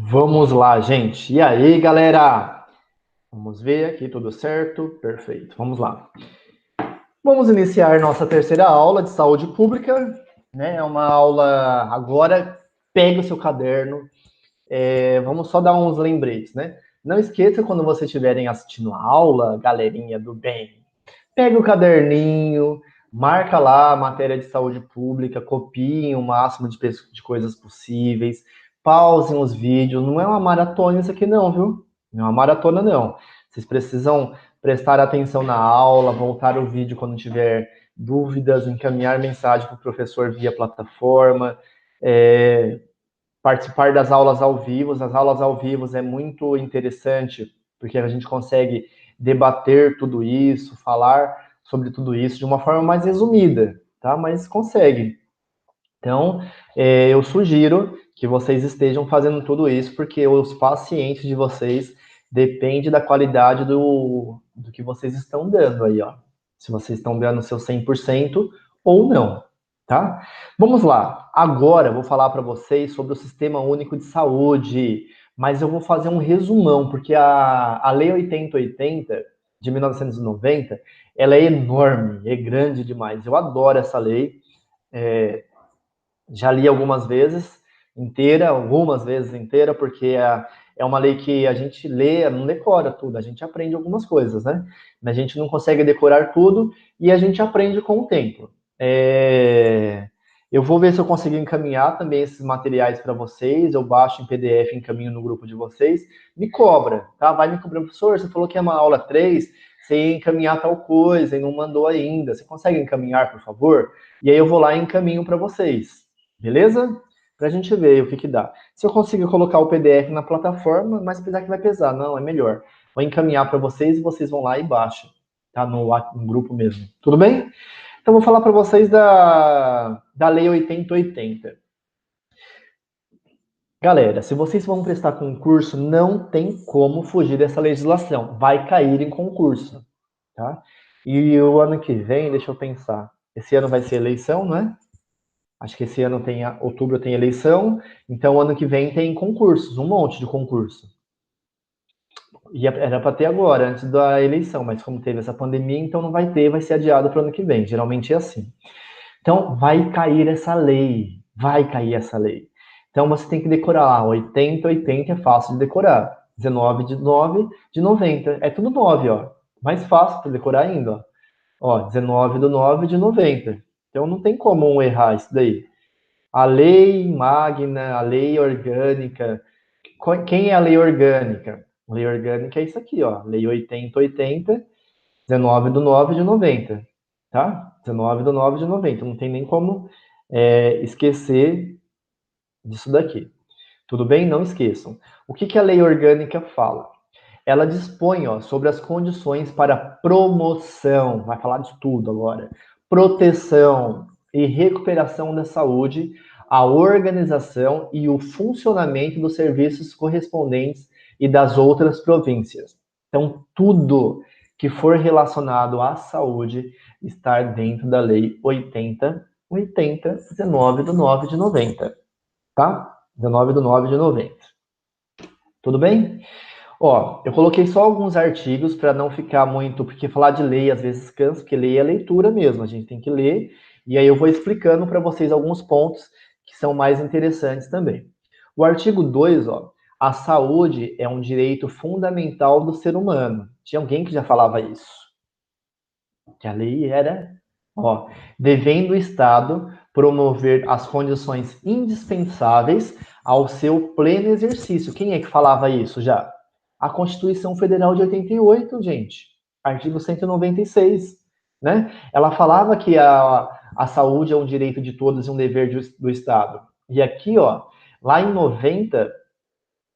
Vamos lá, gente. E aí, galera? Vamos ver aqui, tudo certo? Perfeito. Vamos lá. Vamos iniciar nossa terceira aula de saúde pública, né? É uma aula agora. Pega o seu caderno. Vamos só dar uns lembretes, né? Não esqueça quando vocês estiverem assistindo a aula, galerinha do bem, pega o caderninho, marca lá a matéria de saúde pública, copiem o máximo de coisas possíveis, pausem os vídeos. Não é uma maratona isso aqui não, viu? Não é uma maratona não. Vocês precisam prestar atenção na aula, voltar o vídeo quando tiver dúvidas, encaminhar mensagem para o professor via plataforma, é, participar das aulas ao vivo. As aulas ao vivo é muito interessante, porque a gente consegue debater tudo isso, falar sobre tudo isso de uma forma mais resumida, tá? Mas consegue. Então, eu sugiro que vocês estejam fazendo tudo isso, porque os pacientes de vocês depende da qualidade do que vocês estão dando aí, ó. Se vocês estão dando o seu 100% ou não, tá? Vamos lá. Agora eu vou falar para vocês sobre o Sistema Único de Saúde, mas eu vou fazer um resumão, porque a Lei 8080 de 1990, ela é enorme, é grande demais. Eu adoro essa lei. Já li algumas vezes inteira, algumas vezes inteira, porque é uma lei que a gente lê, não decora tudo, a gente aprende algumas coisas, né? A gente não consegue decorar tudo e a gente aprende com o tempo. Eu vou ver se eu consigo encaminhar também esses materiais para vocês, eu baixo em PDF e encaminho no grupo de vocês. Me cobra, tá? Vai me cobrar, professor, você falou que é uma aula 3, você ia encaminhar tal coisa e não mandou ainda. Você consegue encaminhar, por favor? E aí eu vou lá e encaminho para vocês. Beleza? Pra gente ver o que que dá. Se eu conseguir colocar o PDF na plataforma, mas apesar que vai pesar, não, é melhor. Vou encaminhar para vocês e vocês vão lá e baixam, tá? No grupo mesmo. Tudo bem? Então vou falar para vocês da Lei 8080. Galera, se vocês vão prestar concurso, não tem como fugir dessa legislação. Vai cair em concurso, tá? E o ano que vem, deixa eu pensar. Esse ano vai ser eleição, né? Acho que esse ano outubro tem eleição, então ano que vem tem concursos, um monte de concurso. E era para ter agora, antes da eleição, mas como teve essa pandemia, então não vai ter, vai ser adiado para o ano que vem. Geralmente é assim. Então vai cair essa lei, vai cair essa lei. Então você tem que decorar lá, 80, 80 é fácil de decorar. 19 de 9 de 90, é tudo 9, ó. Mais fácil para decorar ainda, ó. 19 do 9 de 90. Então não tem como um errar isso daí. A lei magna, a lei orgânica. Quem é a lei orgânica? A lei orgânica é isso aqui, ó. Lei 8080, 19 do 9 de 90. Tá? 19 do 9 de 90. Não tem nem como esquecer disso daqui. Tudo bem? Não esqueçam. O que, que a lei orgânica fala? Ela dispõe, ó, sobre as condições para promoção, vai falar de tudo agora, proteção e recuperação da saúde, a organização e o funcionamento dos serviços correspondentes e das outras províncias. Então, tudo que for relacionado à saúde está dentro da Lei 8080, 19 do 9 de 90, tá? 19 do 9 de 90. Tudo bem? Ó, eu coloquei só alguns artigos para não ficar muito, porque falar de lei às vezes cansa, porque lei é leitura mesmo, a gente tem que ler, e aí eu vou explicando para vocês alguns pontos que são mais interessantes também. O artigo 2, ó, a saúde é um direito fundamental do ser humano. Tinha alguém que já falava isso. Que a lei era, ó, devendo o Estado promover as condições indispensáveis ao seu pleno exercício. Quem é que falava isso já? A Constituição Federal de 88, gente. Artigo 196, né? Ela falava que a saúde é um direito de todos e um dever do Estado. E aqui, ó, lá em 90,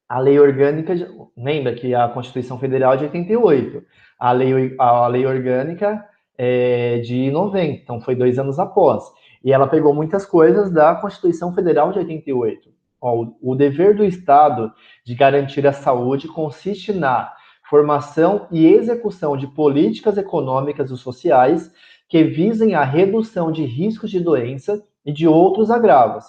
a lei orgânica, lembra que a Constituição Federal é de 88, a lei orgânica é de 90, então foi 2 anos após. E ela pegou muitas coisas da Constituição Federal de 88. Ó, o dever do Estado de garantir a saúde consiste na formação e execução de políticas econômicas e sociais que visem a redução de riscos de doença e de outros agravos,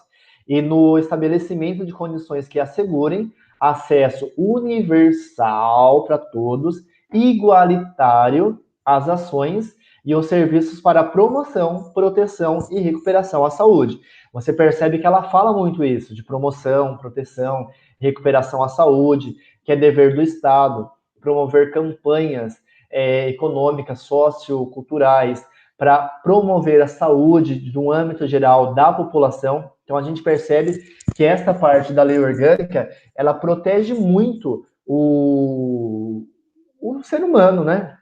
e no estabelecimento de condições que assegurem acesso universal para todos, igualitário às ações e os serviços para promoção, proteção e recuperação à saúde. Você percebe que ela fala muito isso, de promoção, proteção, recuperação à saúde, que é dever do Estado, promover campanhas econômicas, socioculturais, para promover a saúde no âmbito geral da população. Então, a gente percebe que esta parte da lei orgânica, ela protege muito o ser humano, né?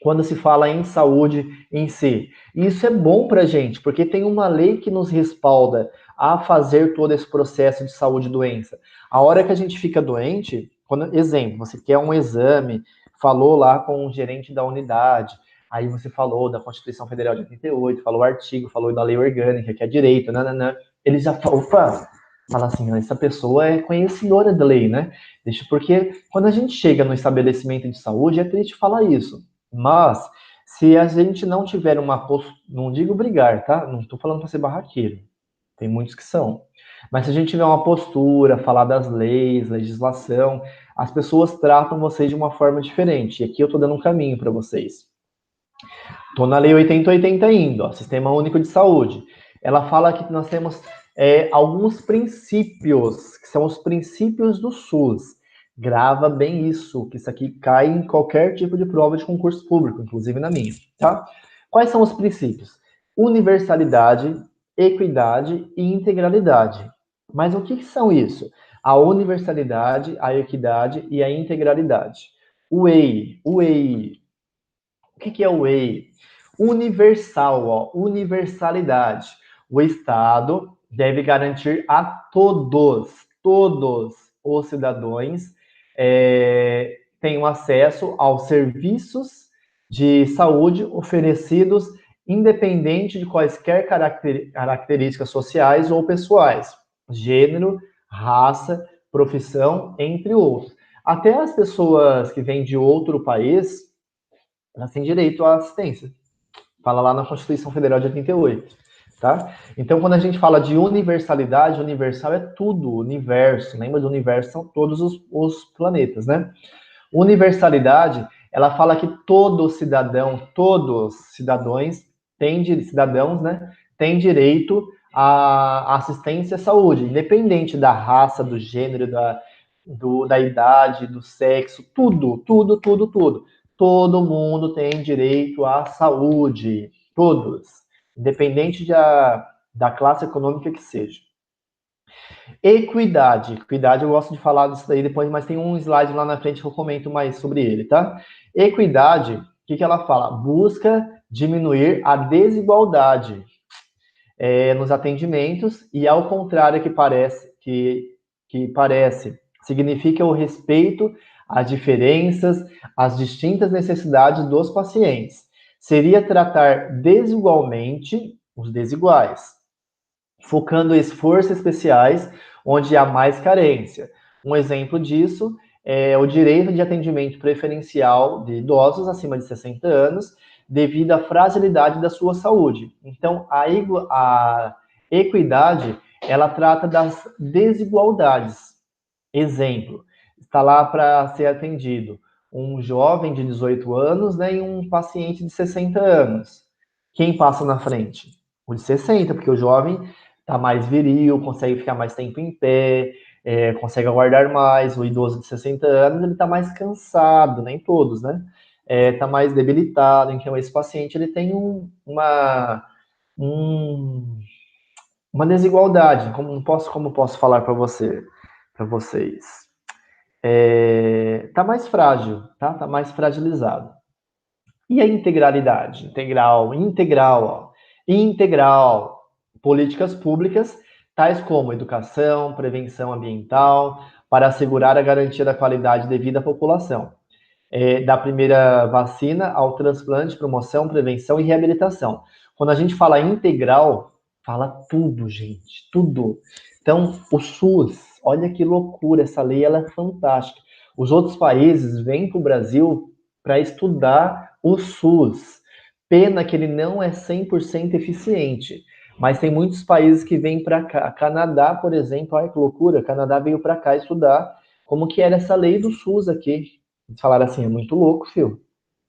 Quando se fala em saúde em si. E isso é bom para a gente, porque tem uma lei que nos respalda a fazer todo esse processo de saúde e doença. A hora que a gente fica doente, exemplo, você quer um exame, falou lá com o gerente da unidade, aí você falou da Constituição Federal de 88, falou o artigo, falou da lei orgânica, que é direito, nananã. Ele já fala, opa, fala assim, essa pessoa é conhecedora da lei, né? Porque quando a gente chega no estabelecimento de saúde, é triste falar isso, mas se a gente não tiver uma postura, não digo brigar, tá? Não estou falando para ser barraqueiro, tem muitos que são. Mas se a gente tiver uma postura, falar das leis, legislação, as pessoas tratam vocês de uma forma diferente. E aqui eu estou dando um caminho para vocês. Estou na Lei 8080 ainda, ó, Sistema Único de Saúde. Ela fala que nós temos alguns princípios, que são os princípios do SUS. Grava bem isso, que isso aqui cai em qualquer tipo de prova de concurso público, inclusive na minha, tá? Quais são os princípios? Universalidade, equidade e integralidade. Mas o que são isso? A universalidade, a equidade e a integralidade. O EI. O que é o EI? Universal, ó, universalidade. O Estado deve garantir a todos os cidadãos tenham acesso aos serviços de saúde oferecidos independente de quaisquer características sociais ou pessoais, gênero, raça, profissão, entre outros. Até as pessoas que vêm de outro país, elas têm direito à assistência. Fala lá na Constituição Federal de 88, tá? Então, quando a gente fala de universalidade, universal é tudo, universo. Lembra do universo? São todos os planetas, né? Universalidade, ela fala que todos cidadãos cidadãos, né, têm direito à assistência à saúde, independente da raça, do gênero, da idade, do sexo, tudo. Todo mundo tem direito à saúde, todos, independente da classe econômica que seja. Equidade eu gosto de falar disso daí depois, mas tem um slide lá na frente que eu comento mais sobre ele, tá? Equidade, o que ela fala? Busca diminuir a desigualdade nos atendimentos e ao contrário que parece, significa o respeito às diferenças, às distintas necessidades dos pacientes. Seria tratar desigualmente os desiguais, focando esforços especiais onde há mais carência. Um exemplo disso é o direito de atendimento preferencial de idosos acima de 60 anos, devido à fragilidade da sua saúde. Então, a equidade, ela trata das desigualdades. Exemplo, está lá para ser atendido um jovem de 18 anos, né, e um paciente de 60 anos. Quem passa na frente? O de 60, porque o jovem está mais viril, consegue ficar mais tempo em pé, consegue aguardar mais. O idoso de 60 anos, ele está mais cansado, nem todos, né? Está mais debilitado. Então, esse paciente, ele tem uma desigualdade. Como posso falar para vocês? Tá mais frágil, tá? Tá mais fragilizado. E a integralidade? Integral. Políticas públicas, tais como educação, prevenção ambiental, para assegurar a garantia da qualidade de vida à população. Da primeira vacina ao transplante, promoção, prevenção e reabilitação. Quando a gente fala integral, fala tudo, gente, tudo. Então, o SUS, olha que loucura, essa lei ela é fantástica. Os outros países vêm para o Brasil para estudar o SUS. Pena que ele não é 100% eficiente, mas tem muitos países que vêm para cá. Canadá, por exemplo, olha que loucura, Canadá veio para cá estudar como que era essa lei do SUS aqui. Eles falaram assim, é muito louco, filho.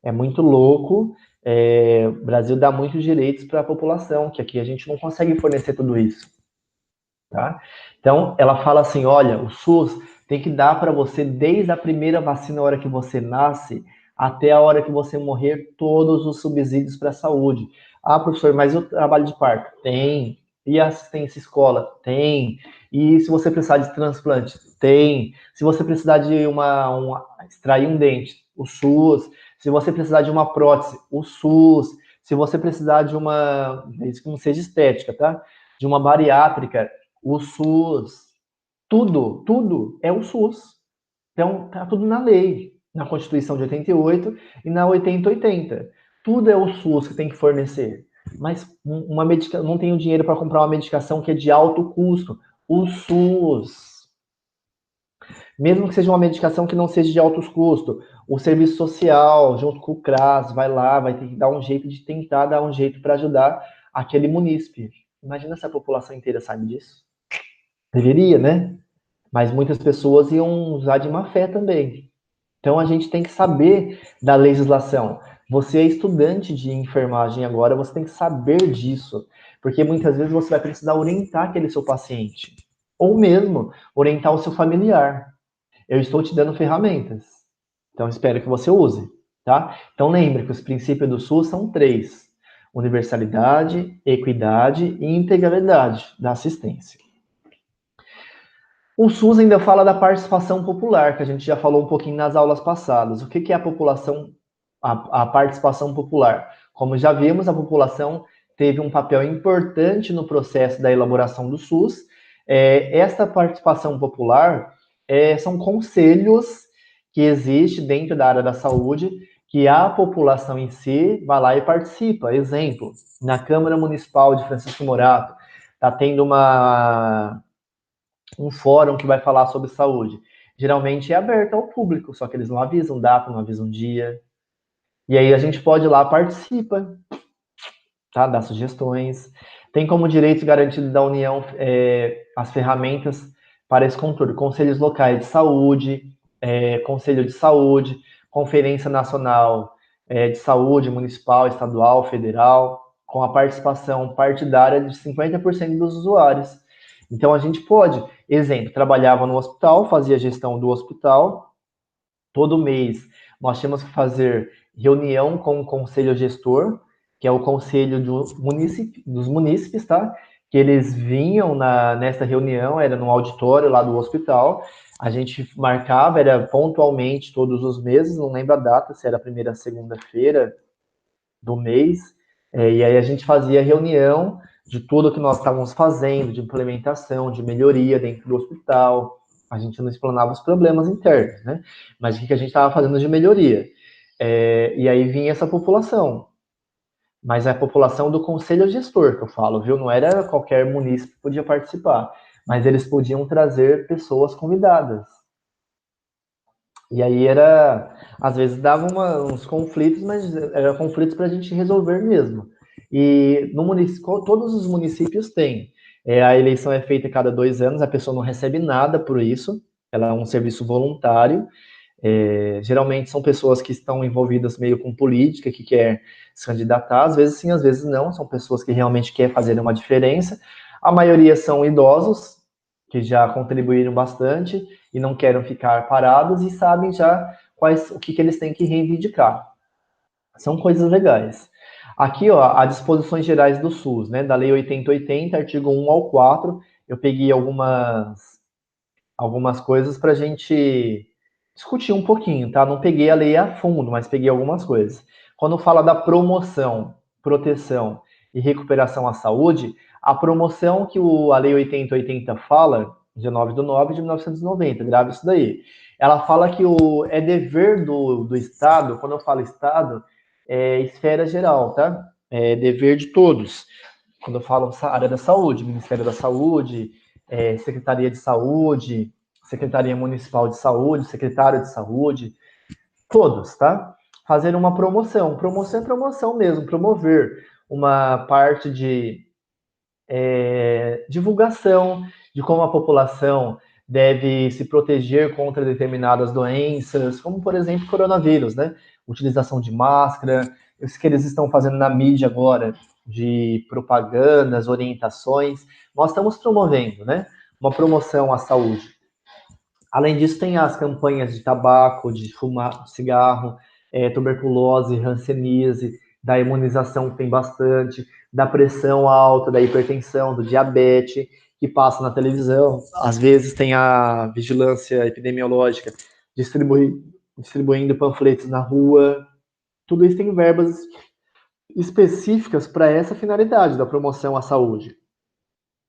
É muito louco. O Brasil dá muitos direitos para a população, que aqui a gente não consegue fornecer tudo isso. Tá? Então, ela fala assim, olha, o SUS tem que dar para você, desde a primeira vacina, a hora que você nasce, até a hora que você morrer, todos os subsídios para a saúde. Ah, professor, mas e o trabalho de parto? Tem. E a assistência escola? Tem. E se você precisar de transplante? Tem. Se você precisar de extrair um dente? O SUS. Se você precisar de uma prótese? O SUS. Se você precisar de desde que não seja estética, tá? De uma bariátrica? O SUS, tudo é o SUS. Então, tá tudo na lei, na Constituição de 88 e na 8080. Tudo é o SUS que tem que fornecer. Mas não tenho dinheiro para comprar uma medicação que é de alto custo. O SUS. Mesmo que seja uma medicação que não seja de alto custo, o serviço social, junto com o CRAS, vai lá, vai ter que dar um jeito de tentar dar um jeito para ajudar aquele munícipe. Imagina se a população inteira sabe disso. Deveria, né? Mas muitas pessoas iam usar de má fé também. Então a gente tem que saber da legislação. Você é estudante de enfermagem agora, você tem que saber disso, porque muitas vezes você vai precisar orientar aquele seu paciente, ou mesmo orientar o seu familiar. Eu estou te dando ferramentas, então espero que você use, tá? Então lembre que os princípios do SUS são três: universalidade, equidade e integralidade da assistência. O SUS ainda fala da participação popular, que a gente já falou um pouquinho nas aulas passadas. O que é a participação popular? Como já vimos, a população teve um papel importante no processo da elaboração do SUS. Esta participação popular são conselhos que existem dentro da área da saúde, que a população em si vai lá e participa. Exemplo, na Câmara Municipal de Francisco Morato, está tendo um fórum que vai falar sobre saúde. Geralmente é aberto ao público, só que eles não avisam data, não avisam dia. E aí a gente pode ir lá, participa, tá? Dá sugestões. Tem como direito garantido da União as ferramentas para esse controle. Conselhos locais de saúde, Conselho de Saúde, Conferência Nacional de Saúde, Municipal, Estadual, Federal, com a participação partidária de 50% dos usuários. Então a gente pode, exemplo, trabalhava no hospital, fazia gestão do hospital, todo mês nós tínhamos que fazer reunião com o conselho gestor, que é o conselho dos munícipes, tá? Que eles vinham nessa reunião, era no auditório lá do hospital, a gente marcava, era pontualmente todos os meses, não lembro a data, se era a primeira segunda-feira do mês, e aí a gente fazia reunião de tudo que nós estávamos fazendo, de implementação, de melhoria dentro do hospital. A gente não explanava os problemas internos, né? Mas o que a gente estava fazendo de melhoria. E aí vinha essa população. Mas é a população do conselho gestor que eu falo, viu? Não era qualquer munícipe que podia participar. Mas eles podiam trazer pessoas convidadas. E aí às vezes dava uns conflitos, mas eram conflitos para a gente resolver mesmo. E no município, todos os municípios têm. A eleição é feita a cada 2 anos, a pessoa não recebe nada por isso, ela é um serviço voluntário. Geralmente são pessoas que estão envolvidas meio com política, que quer se candidatar, às vezes sim, às vezes não, são pessoas que realmente querem fazer uma diferença. A maioria são idosos, que já contribuíram bastante e não querem ficar parados e sabem já o que eles têm que reivindicar. São coisas legais. Aqui, ó, as disposições gerais do SUS, né, da Lei 8080, artigo 1 ao 4, eu peguei algumas coisas para a gente discutir um pouquinho, tá? Não peguei a lei a fundo, mas peguei algumas coisas. Quando fala da promoção, proteção e recuperação à saúde, a promoção que a Lei 8080 fala, 19/9/1990, grave isso daí. Ela fala que é dever do Estado, quando eu falo Estado, é esfera geral, tá? É dever de todos. Quando eu falo área da saúde, Ministério da Saúde, Secretaria de Saúde, Secretaria Municipal de Saúde, Secretário de Saúde, todos, tá? Fazer uma promoção. Promoção é promoção mesmo, promover uma parte de divulgação de como a população deve se proteger contra determinadas doenças, como, por exemplo, coronavírus, né? Utilização de máscara, isso que eles estão fazendo na mídia agora, de propagandas, orientações, nós estamos promovendo, né? Uma promoção à saúde. Além disso, tem as campanhas de tabaco, de fumar cigarro, tuberculose, hanseníase, da imunização que tem bastante, da pressão alta, da hipertensão, do diabetes, que passa na televisão. Às vezes tem a vigilância epidemiológica distribuindo panfletos na rua. Tudo isso tem verbas específicas para essa finalidade da promoção à saúde.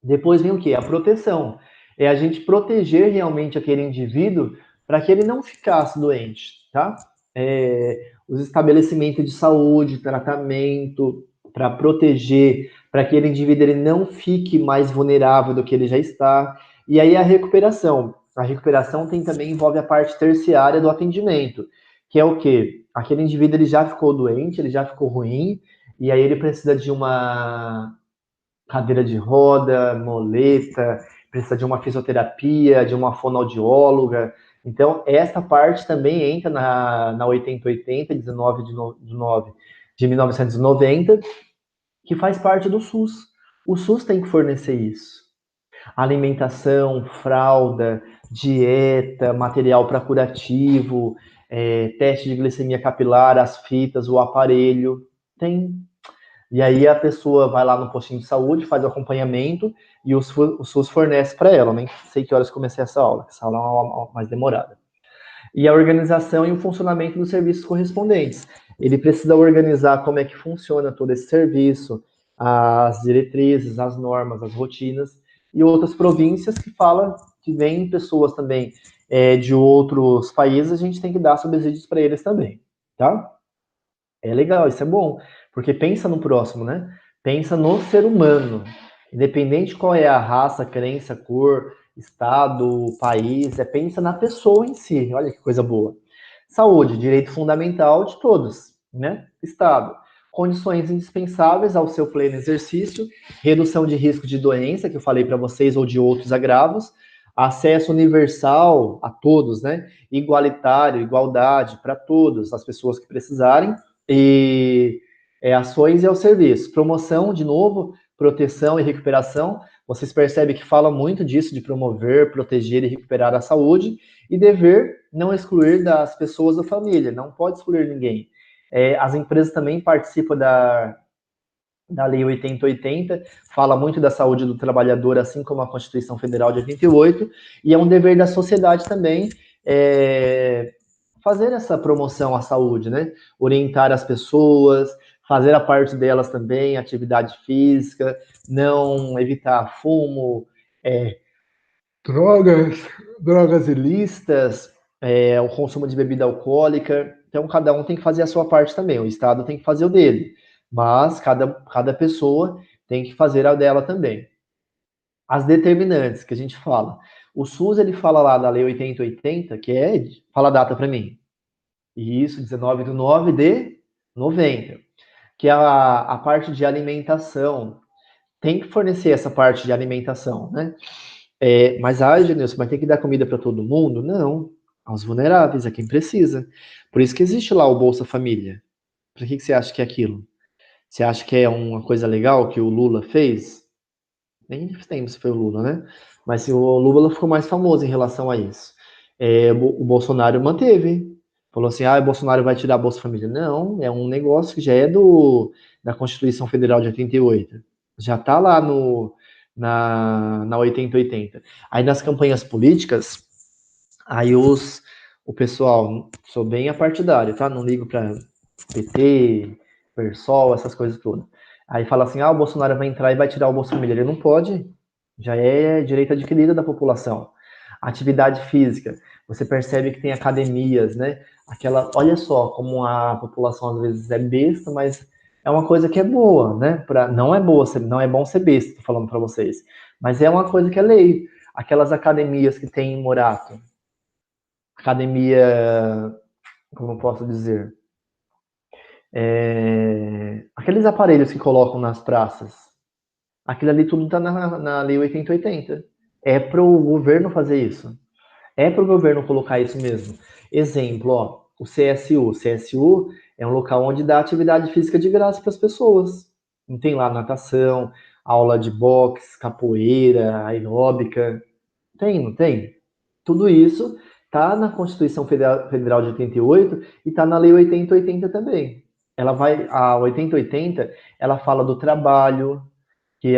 Depois vem o quê? A proteção. É a gente proteger realmente aquele indivíduo para que ele não ficasse doente, tá? Os estabelecimentos de saúde, tratamento, para proteger, para que aquele indivíduo ele não fique mais vulnerável do que ele já está. E aí a recuperação. A recuperação também envolve a parte terciária do atendimento, que é o quê? Aquele indivíduo ele já ficou doente, ele já ficou ruim, e aí ele precisa de uma cadeira de roda, muleta, precisa de uma fisioterapia, de uma fonoaudióloga. Então, essa parte também entra na 8080, 19 de 9 de 1990, que faz parte do SUS. O SUS tem que fornecer isso. Alimentação, fralda, dieta, material para curativo, teste de glicemia capilar, as fitas, o aparelho. Tem. E aí a pessoa vai lá no postinho de saúde, faz o acompanhamento e o SUS fornece para ela. Eu nem sei que horas comecei essa aula, essa aula é uma mais demorada. E a organização e o funcionamento dos serviços correspondentes. Ele precisa organizar como é que funciona todo esse serviço, as diretrizes, as normas, as rotinas, e outras províncias que fala que vêm pessoas também de outros países, a gente tem que dar subsídios para eles também, tá? É legal, isso é bom, porque pensa no próximo, né? Pensa no ser humano, independente qual é a raça, crença, cor, estado, país, pensa na pessoa em si. Olha que coisa boa. Saúde, direito fundamental de todos, né? Estado, condições indispensáveis ao seu pleno exercício, redução de risco de doença, que eu falei para vocês, ou de outros agravos, acesso universal a todos, né? Igualitário, igualdade para todos, as pessoas que precisarem, e ações e ao serviço. Promoção, de novo, proteção e recuperação. Vocês percebem que fala muito disso, de promover, proteger e recuperar a saúde. E dever, não excluir das pessoas da família, não pode excluir ninguém. As empresas também participam da Lei 8080, fala muito da saúde do trabalhador, assim como a Constituição Federal de 88, e é um dever da sociedade também fazer essa promoção à saúde, né? Orientar as pessoas, fazer a parte delas também, atividade física, não evitar fumo, drogas, drogas ilícitas, o consumo de bebida alcoólica. Então, cada um tem que fazer a sua parte também. O Estado tem que fazer o dele, mas cada pessoa tem que fazer a dela também. As determinantes que a gente fala. O SUS, ele fala lá da Lei 8080, que fala a data para mim. Isso, 19/9 de 90, que é a parte de alimentação. Tem que fornecer essa parte de alimentação, né? Mas, Genilson, vai ter que dar comida para todo mundo? Não. Aos vulneráveis, a quem precisa. Por isso que existe lá o Bolsa Família. Para que você acha que é aquilo? Você acha que é uma coisa legal que o Lula fez? Nem tempo se foi o Lula, né? Mas se o Lula ficou mais famoso em relação a isso. O Bolsonaro manteve. Falou assim, o Bolsonaro vai tirar a Bolsa Família. Não, é um negócio que já é da Constituição Federal de 88. Já está lá na 8080. Aí nas campanhas políticas, aí o pessoal, sou bem apartidário, tá? Não ligo para PT, PERSOL, essas coisas todas. Aí fala assim, o Bolsonaro vai entrar e vai tirar o Bolsa Família. Ele não pode, já é direito adquirido da população. Atividade física, você percebe que tem academias, né? Olha só como a população às vezes é besta, mas é uma coisa que é boa, né? Não é boa, não é bom ser besta, tô falando para vocês. Mas é uma coisa que é lei. Aquelas academias que tem em Morato, academia, como eu posso dizer, aqueles aparelhos que colocam nas praças, aquilo ali tudo está na Lei 8080. É para o governo fazer isso. É para o governo colocar isso mesmo. Exemplo, ó, o CSU. O CSU é um local onde dá atividade física de graça para as pessoas. Não tem lá natação, aula de boxe, capoeira, aeróbica. Tem, não tem? Tudo isso está na Constituição Federal de 88 e está na Lei 8080 também. A 8080, ela fala do trabalho, que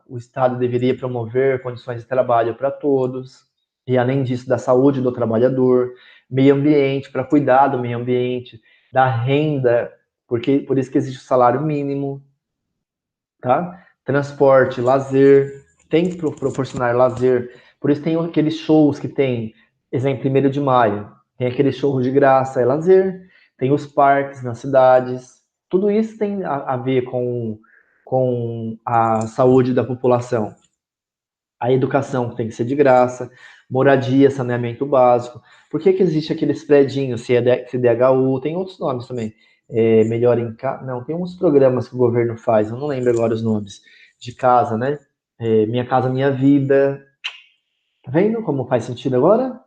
o Estado deveria promover condições de trabalho para todos, e além disso, da saúde do trabalhador, meio ambiente, para cuidar do meio ambiente, da renda, porque por isso que existe o salário mínimo, tá? Transporte, lazer, tem que proporcionar lazer, por isso tem aqueles shows que tem, exemplo, 1º de maio, tem aquele show de graça, é lazer, tem os parques nas cidades, tudo isso tem a ver com a saúde da população. A educação tem que ser de graça, moradia, saneamento básico. Por que existe aqueles predinhos, CDHU, tem outros nomes também. Melhor em casa. Não, tem uns programas que o governo faz, eu não lembro agora os nomes. De casa, né? Minha Casa Minha Vida. Tá vendo como faz sentido agora?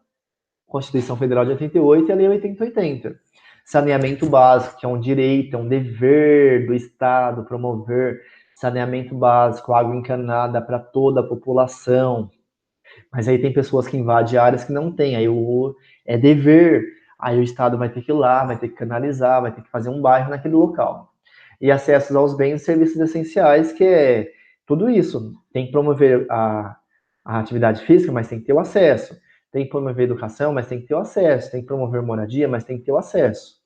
Constituição Federal de 88 e a Lei 8080. Saneamento básico, que é um direito, é um dever do Estado promover saneamento básico, água encanada para toda a população. Mas aí tem pessoas que invadem áreas que não tem, é dever, aí o Estado vai ter que ir lá, vai ter que canalizar, vai ter que fazer um bairro naquele local. E acessos aos bens e serviços essenciais, que é tudo isso. Tem que promover a atividade física, mas tem que ter o acesso. Tem que promover educação, mas tem que ter o acesso. Tem que promover moradia, mas tem que ter o acesso.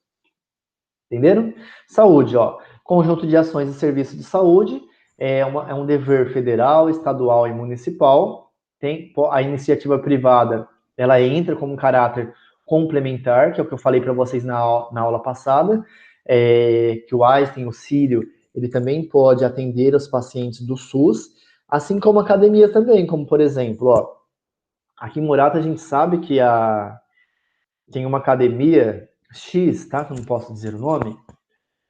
Entenderam? Saúde, ó. Conjunto de ações e serviços de saúde é um dever federal, estadual e municipal. Tem a iniciativa privada, ela entra como um caráter complementar, que é o que eu falei para vocês na aula passada, que o Einstein, o Sírio, ele também pode atender os pacientes do SUS, assim como a academia também, como por exemplo, ó, aqui em Murata a gente sabe que tem uma academia X, tá? Que eu não posso dizer o nome,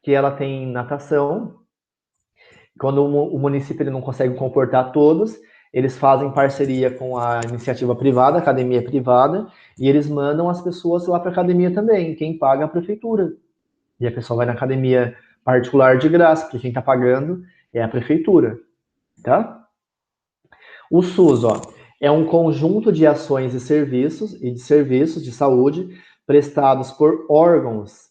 que ela tem natação. Quando o município ele não consegue comportar todos, eles fazem parceria com a iniciativa privada, a academia privada, e eles mandam as pessoas lá para a academia também. Quem paga é a prefeitura. E a pessoa vai na academia particular de graça, porque quem está pagando é a prefeitura, tá? O SUS, ó, é um conjunto de ações e de serviços de saúde prestados por órgãos,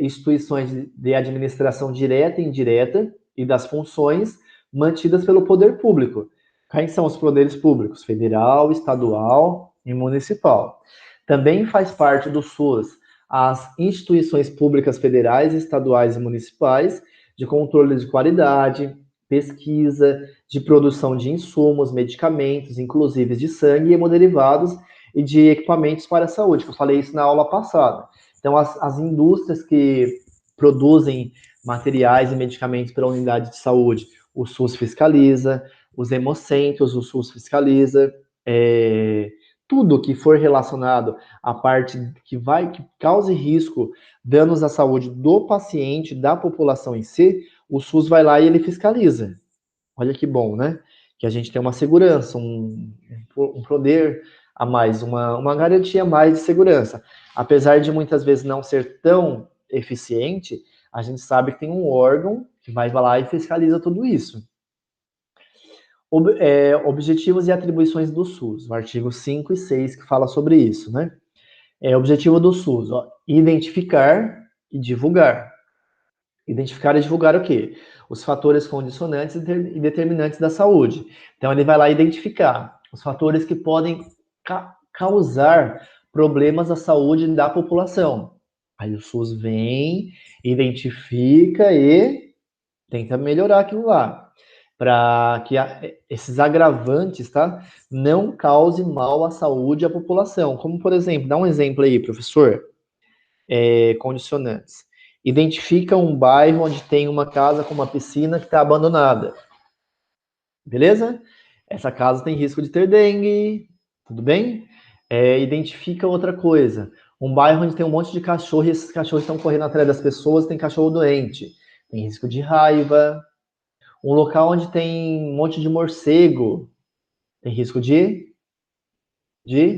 instituições de administração direta e indireta e das funções mantidas pelo poder público. Quem são os poderes públicos? Federal, estadual e municipal. Também faz parte do SUS as instituições públicas federais, estaduais e municipais de controle de qualidade, pesquisa, de produção de insumos, medicamentos, inclusive de sangue, hemoderivados e de equipamentos para a saúde, que eu falei isso na aula passada. Então, as indústrias que produzem materiais e medicamentos para a unidade de saúde, o SUS fiscaliza, os hemocentros, o SUS fiscaliza, tudo que for relacionado à parte que cause risco, danos à saúde do paciente, da população em si, o SUS vai lá e ele fiscaliza. Olha que bom, né? Que a gente tem uma segurança, um poder a mais, uma garantia a mais de segurança. Apesar de muitas vezes não ser tão eficiente, a gente sabe que tem um órgão que vai lá e fiscaliza tudo isso. Objetivos e atribuições do SUS, o artigo 5 e 6 que fala sobre isso, né? Objetivo do SUS, ó, identificar e divulgar. Identificar e divulgar o quê? Os fatores condicionantes e determinantes da saúde. Então, ele vai lá identificar os fatores que podem causar problemas à saúde da população. Aí o SUS vem, identifica e tenta melhorar aquilo lá, para que esses agravantes, tá, não causem mal à saúde à população. Como, por exemplo, dá um exemplo aí, professor. Condicionantes. Identifica um bairro onde tem uma casa com uma piscina que está abandonada. Beleza? Essa casa tem risco de ter dengue. Tudo bem? Identifica outra coisa. Um bairro onde tem um monte de cachorro e esses cachorros estão correndo atrás das pessoas, tem cachorro doente. Tem risco de raiva. Um local onde tem um monte de morcego. Tem risco de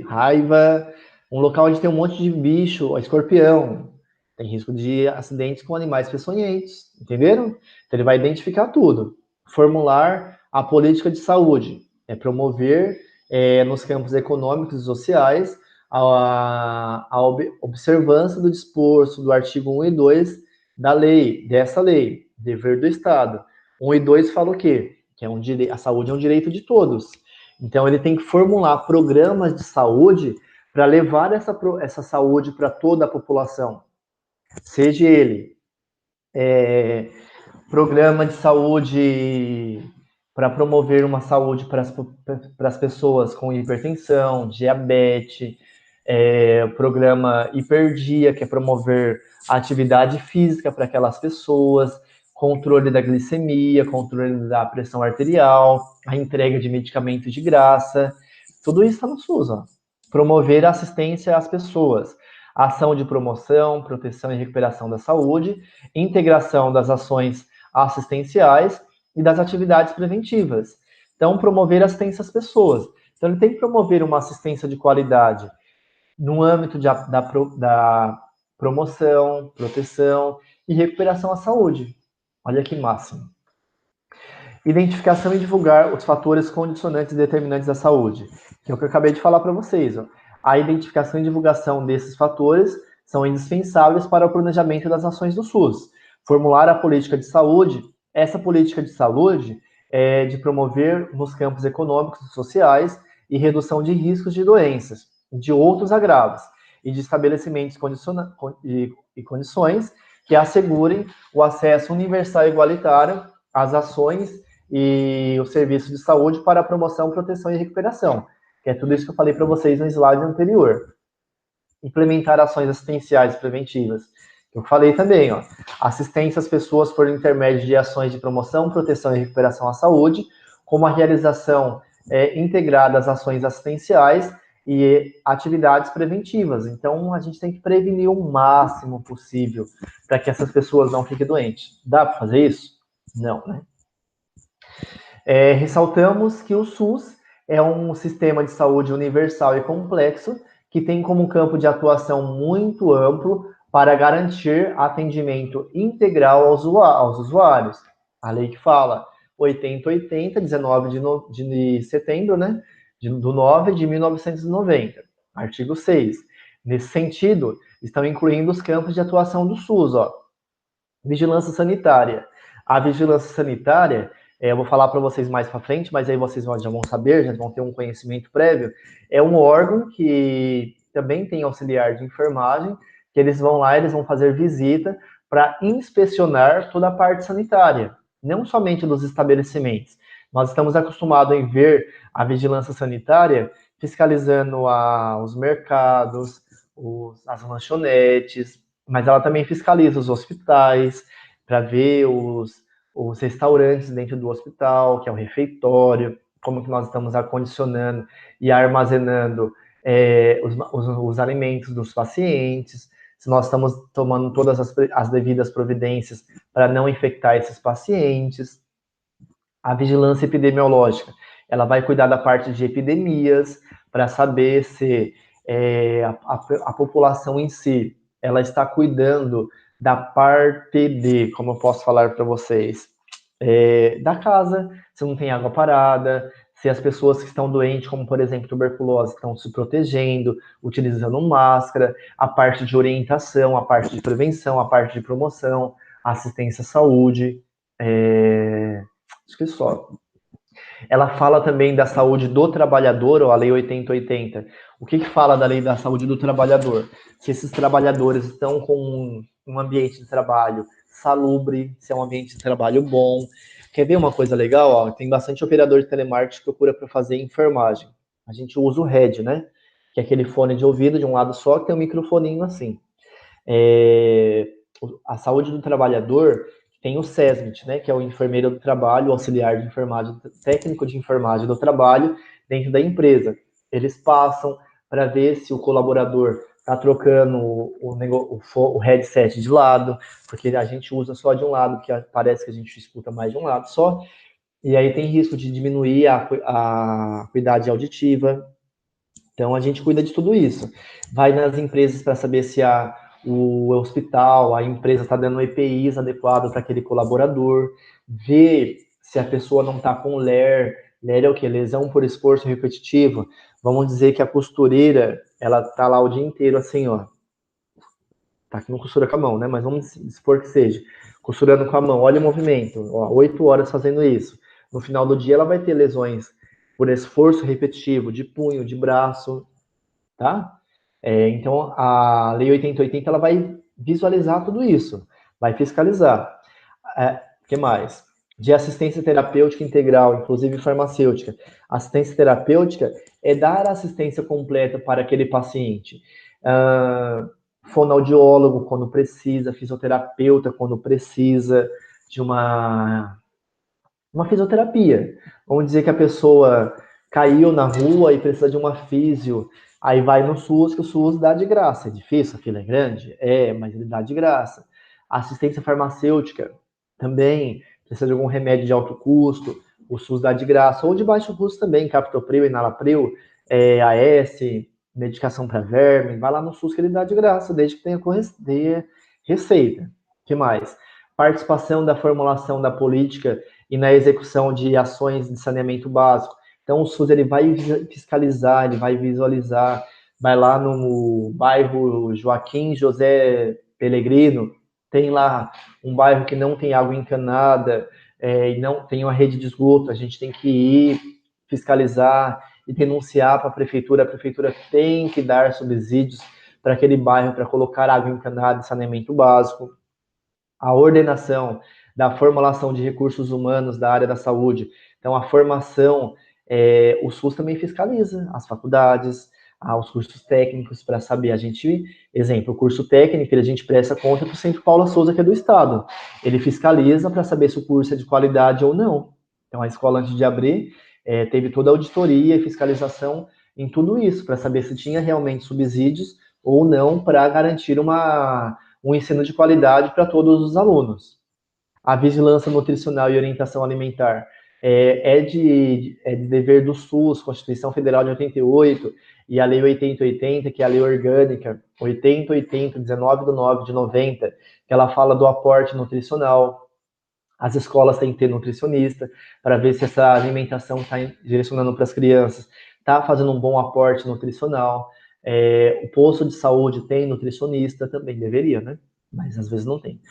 raiva. Um local onde tem um monte de bicho, escorpião. Tem risco de acidentes com animais peçonhentos, entenderam? Então ele vai identificar tudo. Formular a política de saúde. É promover nos campos econômicos e sociais a observância do disposto do artigo 1 e 2 da lei, dessa lei, dever do Estado. 1 e 2 fala o quê? Que é a saúde é um direito de todos. Então, ele tem que formular programas de saúde para levar essa saúde para toda a população. Seja ele programa de saúde para promover uma saúde para as pessoas com hipertensão, diabetes, programa Hiperdia, que é promover a atividade física para aquelas pessoas, controle da glicemia, controle da pressão arterial, a entrega de medicamentos de graça, tudo isso está no SUS, ó. Promover a assistência às pessoas, ação de promoção, proteção e recuperação da saúde, integração das ações assistenciais e das atividades preventivas. Então, promover assistência às pessoas. Então, ele tem que promover uma assistência de qualidade no âmbito da promoção, proteção e recuperação à saúde. Olha que máximo. Identificação e divulgar os fatores condicionantes e determinantes da saúde, que é o que eu acabei de falar para vocês. Ó. A identificação e divulgação desses fatores são indispensáveis para o planejamento das ações do SUS. Formular a política de saúde, essa política de saúde é de promover nos campos econômicos e sociais e redução de riscos de doenças, de outros agravos, e de estabelecimentos e condições que assegurem o acesso universal e igualitário às ações e o serviço de saúde para a promoção, proteção e recuperação, que é tudo isso que eu falei para vocês no slide anterior. Implementar ações assistenciais preventivas. Eu falei também, ó, assistência às pessoas por intermédio de ações de promoção, proteção e recuperação à saúde, como a realização integrada às ações assistenciais e atividades preventivas. Então, a gente tem que prevenir o máximo possível para que essas pessoas não fiquem doentes. Dá para fazer isso? Não, né? Ressaltamos que o SUS é um sistema de saúde universal e complexo que tem como campo de atuação muito amplo para garantir atendimento integral aos usuários. A lei que fala 8080, 19 de setembro, né, do 9 de 1990, artigo 6. Nesse sentido, estão incluindo os campos de atuação do SUS, ó. Vigilância sanitária. A vigilância sanitária, eu vou falar para vocês mais para frente, mas aí vocês já vão saber, já vão ter um conhecimento prévio. É um órgão que também tem auxiliar de enfermagem, que eles vão lá, eles vão fazer visita para inspecionar toda a parte sanitária, não somente dos estabelecimentos. Nós estamos acostumados em ver a vigilância sanitária fiscalizando os mercados, as lanchonetes, mas ela também fiscaliza os hospitais para ver os restaurantes dentro do hospital, que é o refeitório, como que nós estamos acondicionando e armazenando os alimentos dos pacientes, se nós estamos tomando todas as devidas providências para não infectar esses pacientes. A vigilância epidemiológica, ela vai cuidar da parte de epidemias, para saber se a população em si, ela está cuidando da parte de, como eu posso falar para vocês, da casa, se não tem água parada, se as pessoas que estão doentes, como por exemplo tuberculose, estão se protegendo, utilizando máscara, a parte de orientação, a parte de prevenção, a parte de promoção, assistência à saúde, acho que só. Ela fala também da saúde do trabalhador, ou a Lei 8080. O que fala da Lei da Saúde do Trabalhador? Se esses trabalhadores estão com um ambiente de trabalho salubre, se é um ambiente de trabalho bom. Quer ver uma coisa legal? Ó, tem bastante operador de telemarketing que procura para fazer enfermagem. A gente usa o RED, né? Que é aquele fone de ouvido de um lado só, que tem um microfoninho assim. A saúde do trabalhador tem o SESMIT, né, que é o enfermeiro do trabalho, o auxiliar de enfermagem, técnico de enfermagem do trabalho dentro da empresa. Eles passam para ver se o colaborador está trocando o headset de lado, porque a gente usa só de um lado, que parece que a gente escuta mais de um lado só. e aí tem risco de diminuir a acuidade auditiva. Então, a gente cuida de tudo isso. Vai nas empresas para saber se o hospital, a empresa está dando EPIs adequado para aquele colaborador, vê se a pessoa não está com LER. LER é o quê? Lesão por esforço repetitivo. Vamos dizer que a costureira, ela está lá o dia inteiro assim, ó. Tá que não costura com a mão, né? Mas vamos supor que seja. Costurando com a mão, olha o movimento, ó, 8 horas fazendo isso. No final do dia, ela vai ter lesões por esforço repetitivo, de punho, de braço, tá? Então, a Lei 8080 ela vai visualizar tudo isso, vai fiscalizar. O que mais? De assistência terapêutica integral, inclusive farmacêutica. Assistência terapêutica é dar assistência completa para aquele paciente. Fonoaudiólogo quando precisa, fisioterapeuta quando precisa de uma fisioterapia. Vamos dizer que a pessoa caiu na rua e precisa de uma físio, aí vai no SUS, que o SUS dá de graça. É difícil, a fila é grande? É, mas ele dá de graça. Assistência farmacêutica também, precisa de algum remédio de alto custo, o SUS dá de graça. Ou de baixo custo também, Captopril, Enalapril, AS, medicação para verme, vai lá no SUS que ele dá de graça, desde que tenha receita. O que mais? Participação da formulação da política e na execução de ações de saneamento básico. Então, o SUS ele vai fiscalizar, ele vai visualizar, vai lá no bairro Joaquim José Pellegrino, tem lá um bairro que não tem água encanada e não tem uma rede de esgoto, a gente tem que ir fiscalizar e denunciar para a prefeitura tem que dar subsídios para aquele bairro para colocar água encanada e saneamento básico. A ordenação da formulação de recursos humanos da área da saúde. Então, a formação, o SUS também fiscaliza as faculdades, os cursos técnicos, para saber. Exemplo, o curso técnico, a gente presta conta para o Centro Paula Souza, que é do Estado. Ele fiscaliza para saber se o curso é de qualidade ou não. Então, a escola, antes de abrir, teve toda a auditoria e fiscalização em tudo isso, para saber se tinha realmente subsídios ou não, para garantir um ensino de qualidade para todos os alunos. A vigilância nutricional e orientação alimentar é de dever do SUS, Constituição Federal de 88, e a Lei 8080, que é a lei orgânica 8080, 19 de 9 de 90, que ela fala do aporte nutricional. As escolas têm que ter nutricionista para ver se essa alimentação está direcionando para as crianças, está fazendo um bom aporte nutricional. O posto de saúde tem nutricionista, também deveria, né? Mas às vezes não tem.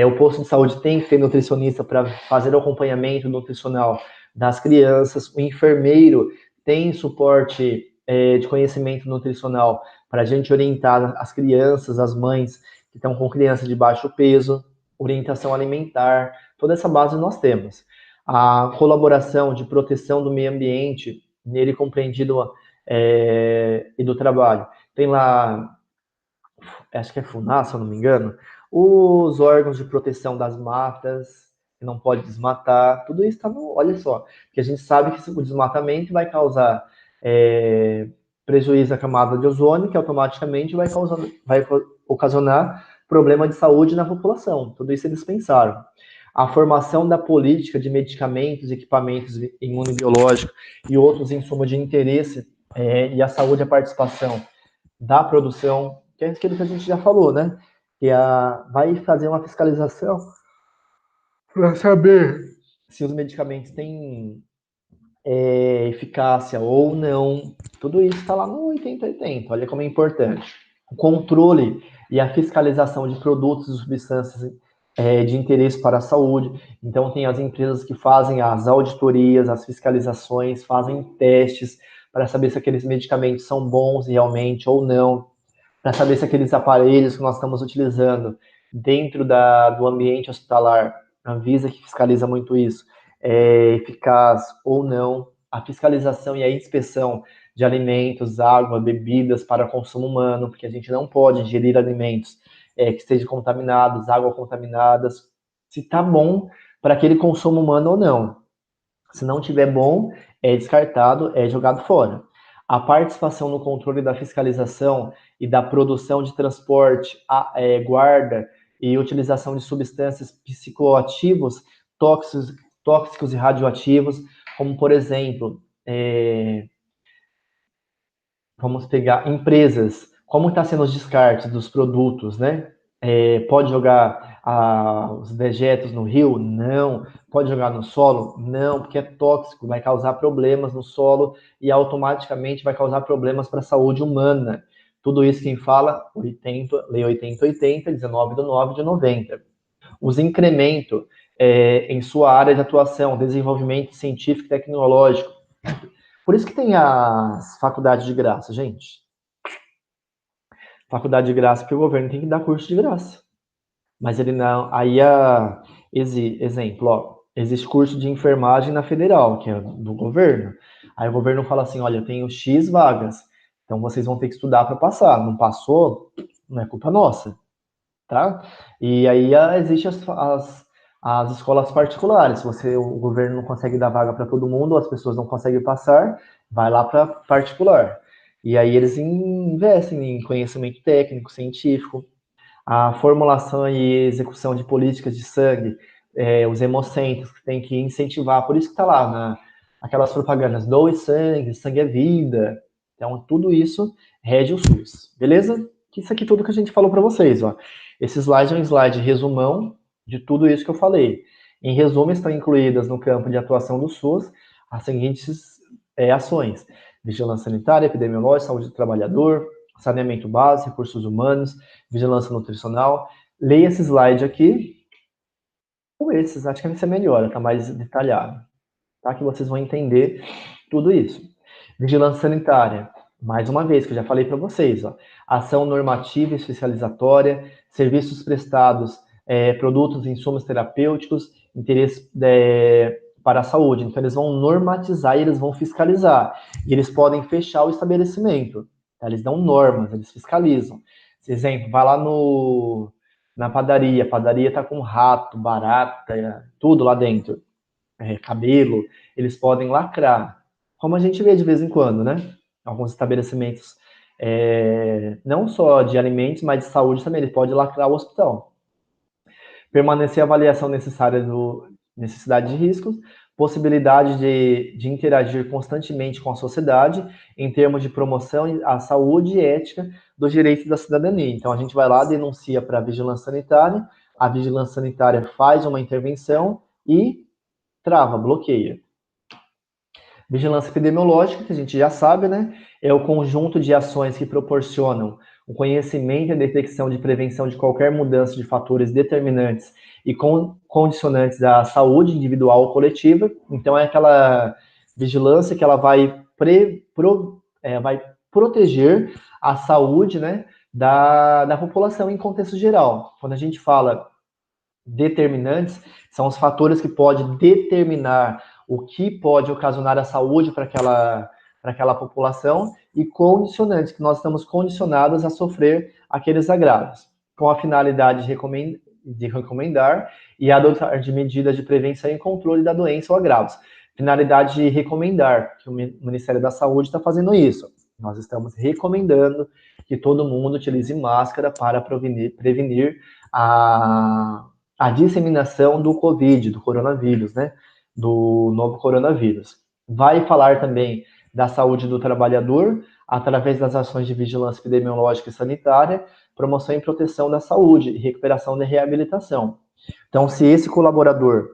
O posto de saúde tem que ter nutricionista para fazer o acompanhamento nutricional das crianças. O enfermeiro tem suporte de conhecimento nutricional para a gente orientar as crianças, as mães que estão com crianças de baixo peso, orientação alimentar, toda essa base nós temos. A colaboração de proteção do meio ambiente, nele compreendido e do trabalho. Tem lá, acho que é FUNAS, se eu não me engano, os órgãos de proteção das matas, que não pode desmatar, tudo isso está no. Olha só, que a gente sabe que o desmatamento vai causar prejuízo à camada de ozônio, que automaticamente vai ocasionar problema de saúde na população. Tudo isso eles pensaram. A formação da política de medicamentos, equipamentos imunobiológicos e outros insumos de interesse e a saúde e a participação da produção, que é aquilo que a gente já falou, né? Que vai fazer uma fiscalização para saber se os medicamentos têm eficácia ou não. Tudo isso está lá no 8080. Olha como é importante. O controle e a fiscalização de produtos e substâncias de interesse para a saúde. Então, tem as empresas que fazem as auditorias, as fiscalizações, fazem testes para saber se aqueles medicamentos são bons realmente ou não, para saber se aqueles aparelhos que nós estamos utilizando dentro do ambiente hospitalar, a Anvisa que fiscaliza muito isso, é eficaz ou não. A fiscalização e a inspeção de alimentos, água, bebidas para consumo humano, porque a gente não pode ingerir alimentos que estejam contaminados, água contaminadas, se está bom para aquele consumo humano ou não. Se não tiver bom, é descartado, é jogado fora. A participação no controle da fiscalização e da produção de transporte, guarda e utilização de substâncias psicoativos tóxicos e radioativos, como, por exemplo, vamos pegar empresas, como está sendo os descartes dos produtos, né? Pode jogar os dejetos no rio? Não. Pode jogar no solo? Não, porque é tóxico, vai causar problemas no solo e automaticamente vai causar problemas para a saúde humana. Tudo isso quem fala, Lei 8080, 19/9/90. Os incremento em sua área de atuação, desenvolvimento científico e tecnológico. Por isso que tem as faculdades de graça, gente. Faculdade de graça, porque o governo tem que dar curso de graça. Mas ele não. Aí, exemplo, ó, existe curso de enfermagem na federal, que é do governo. Aí o governo fala assim: olha, eu tenho X vagas, então vocês vão ter que estudar para passar. Não passou, não é culpa nossa, tá? E aí existem as escolas particulares. Se o governo não consegue dar vaga para todo mundo, as pessoas não conseguem passar, vai lá para particular. E aí eles investem em conhecimento técnico, científico, a formulação e execução de políticas de sangue, os hemocentros, que tem que incentivar, por isso que está lá aquelas propagandas, doe sangue, sangue é vida. Então, tudo isso rege o SUS, beleza? Isso aqui tudo que a gente falou para vocês, ó. Esse slide é um slide resumão de tudo isso que eu falei. Em resumo, estão incluídas no campo de atuação do SUS as seguintes ações: vigilância sanitária, epidemiológica, saúde do trabalhador, saneamento básico, recursos humanos, vigilância nutricional. Leia esse slide aqui, ou esses, acho que vai ser melhor, está mais detalhado, tá? Que vocês vão entender tudo isso. Vigilância sanitária, mais uma vez, que eu já falei para vocês, ó, ação normativa e fiscalizatória, serviços prestados, produtos e insumos terapêuticos, interesse para a saúde. Então, eles vão normatizar e eles vão fiscalizar. E eles podem fechar o estabelecimento. Tá? Eles dão normas, eles fiscalizam. Por exemplo, vai lá na padaria, a padaria está com rato, barata, tudo lá dentro. Cabelo, eles podem lacrar. Como a gente vê de vez em quando, né? Alguns estabelecimentos, não só de alimentos, mas de saúde também, ele pode lacrar o hospital. Permanecer a avaliação necessária necessidade de riscos, possibilidade de interagir constantemente com a sociedade em termos de promoção à saúde e ética dos direitos da cidadania. Então, a gente vai lá, denuncia para a vigilância sanitária, a vigilância sanitária faz uma intervenção e trava, bloqueia. Vigilância epidemiológica, que a gente já sabe, né? É o conjunto de ações que proporcionam o conhecimento e a detecção de prevenção de qualquer mudança de fatores determinantes e condicionantes da saúde individual ou coletiva. Então, é aquela vigilância que ela vai proteger a saúde, né, da população em contexto geral. Quando a gente fala determinantes, são os fatores que podem determinar o que pode ocasionar a saúde para aquela população, e condicionantes, que nós estamos condicionados a sofrer aqueles agravos, com a finalidade de recomendar e adotar de medidas de prevenção e controle da doença ou agravos. Finalidade de recomendar, que o Ministério da Saúde está fazendo isso. Nós estamos recomendando que todo mundo utilize máscara para prevenir a disseminação do Covid, do coronavírus, né? Do novo coronavírus. Vai falar também da saúde do trabalhador, através das ações de vigilância epidemiológica e sanitária, promoção e proteção da saúde, recuperação e reabilitação. Então, se esse colaborador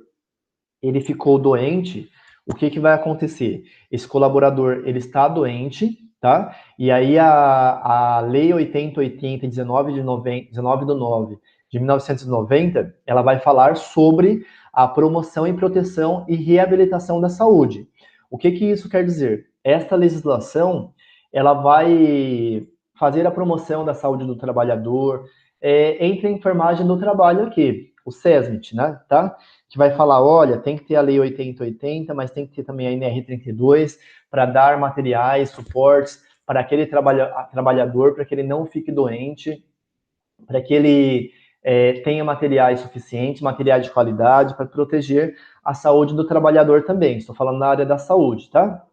ele ficou doente, o que vai acontecer? Esse colaborador ele está doente, tá? E aí a Lei 8080, 19/9 de 1990, ela vai falar sobre a promoção e proteção e reabilitação da saúde. O que isso quer dizer? Esta legislação, ela vai fazer a promoção da saúde do trabalhador, entre a enfermagem do trabalho aqui, o SESMIT, né, tá? Que vai falar, olha, tem que ter a Lei 8080, mas tem que ter também a NR32 para dar materiais, suportes para aquele trabalhador, para que ele não fique doente, para que ele tenha materiais suficientes, materiais de qualidade, para proteger a saúde do trabalhador também. Estou falando na área da saúde, tá?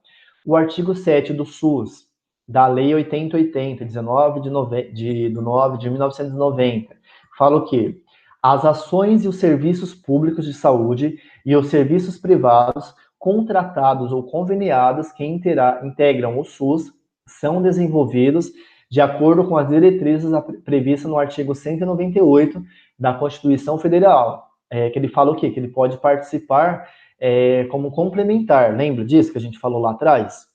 O artigo 7 do SUS, da Lei 8080, 19/9 de 1990, fala o quê? As ações e os serviços públicos de saúde e os serviços privados contratados ou conveniados que integram o SUS são desenvolvidos de acordo com as diretrizes previstas no artigo 198 da Constituição Federal, que ele fala o quê? Que ele pode participar como complementar. Lembra disso que a gente falou lá atrás?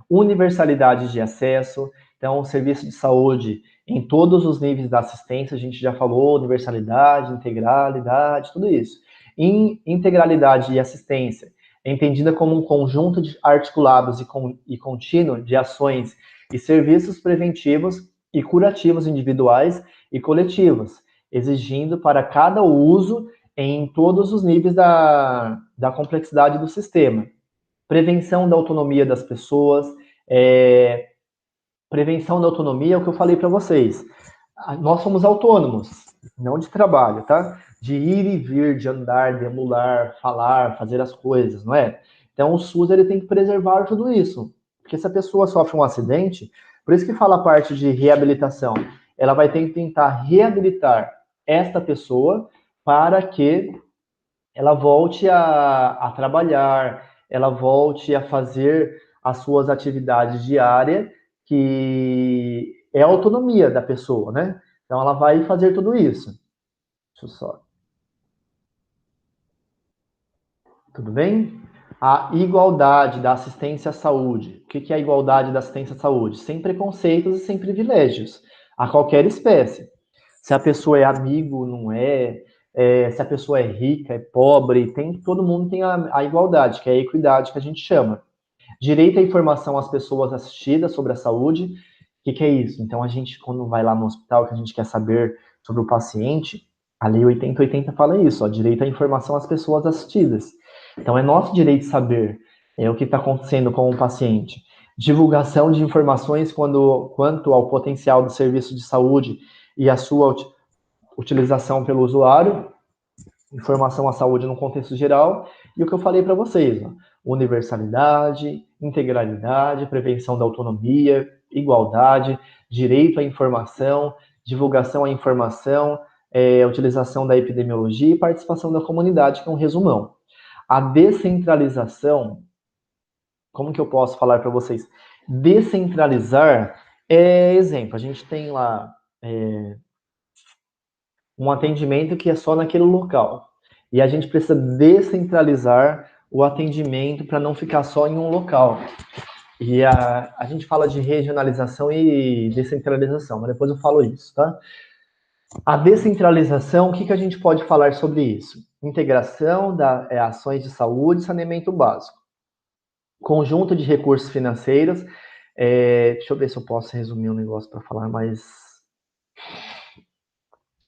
Universalidade de acesso, então o serviço de saúde em todos os níveis da assistência, a gente já falou, universalidade, integralidade, tudo isso. Integralidade e assistência é entendida como um conjunto de articulados e contínuo de ações e serviços preventivos e curativos individuais e coletivos, exigindo para cada uso em todos os níveis da complexidade do sistema. Prevenção da autonomia das pessoas, prevenção da autonomia é o que eu falei para vocês. Nós somos autônomos, não de trabalho, tá? De ir e vir, de andar, de emular, falar, fazer as coisas, não é? Então o SUS ele tem que preservar tudo isso, porque se a pessoa sofre um acidente, por isso que fala a parte de reabilitação, ela vai ter que tentar reabilitar esta pessoa para que ela volte a trabalhar, ela volte a fazer as suas atividades diárias, que é a autonomia da pessoa, né? Então, ela vai fazer tudo isso. Deixa eu só. Tudo bem? A igualdade da assistência à saúde. O que é a igualdade da assistência à saúde? Sem preconceitos e sem privilégios, a qualquer espécie. Se a pessoa é amigo, não é, se a pessoa é rica, é pobre, todo mundo tem a igualdade, que é a equidade que a gente chama. Direito à informação às pessoas assistidas sobre a saúde. O que é isso? Então, a gente, quando vai lá no hospital, que a gente quer saber sobre o paciente, a Lei 8080 fala isso, ó, direito à informação às pessoas assistidas. Então, é nosso direito saber o que está acontecendo com o paciente. Divulgação de informações quanto ao potencial do serviço de saúde e a sua utilização pelo usuário, informação à saúde no contexto geral, e o que eu falei para vocês, ó, universalidade, integralidade, prevenção da autonomia, igualdade, direito à informação, divulgação à informação, utilização da epidemiologia e participação da comunidade, que é um resumão. A descentralização, como que eu posso falar para vocês? Descentralizar exemplo, a gente tem lá um atendimento que é só naquele local. E a gente precisa descentralizar o atendimento para não ficar só em um local. E a gente fala de regionalização e descentralização, mas depois eu falo isso, tá? A descentralização, o que a gente pode falar sobre isso? Integração das ações de saúde e saneamento básico. Conjunto de recursos financeiros. Deixa eu ver se eu posso resumir um negócio para falar mais.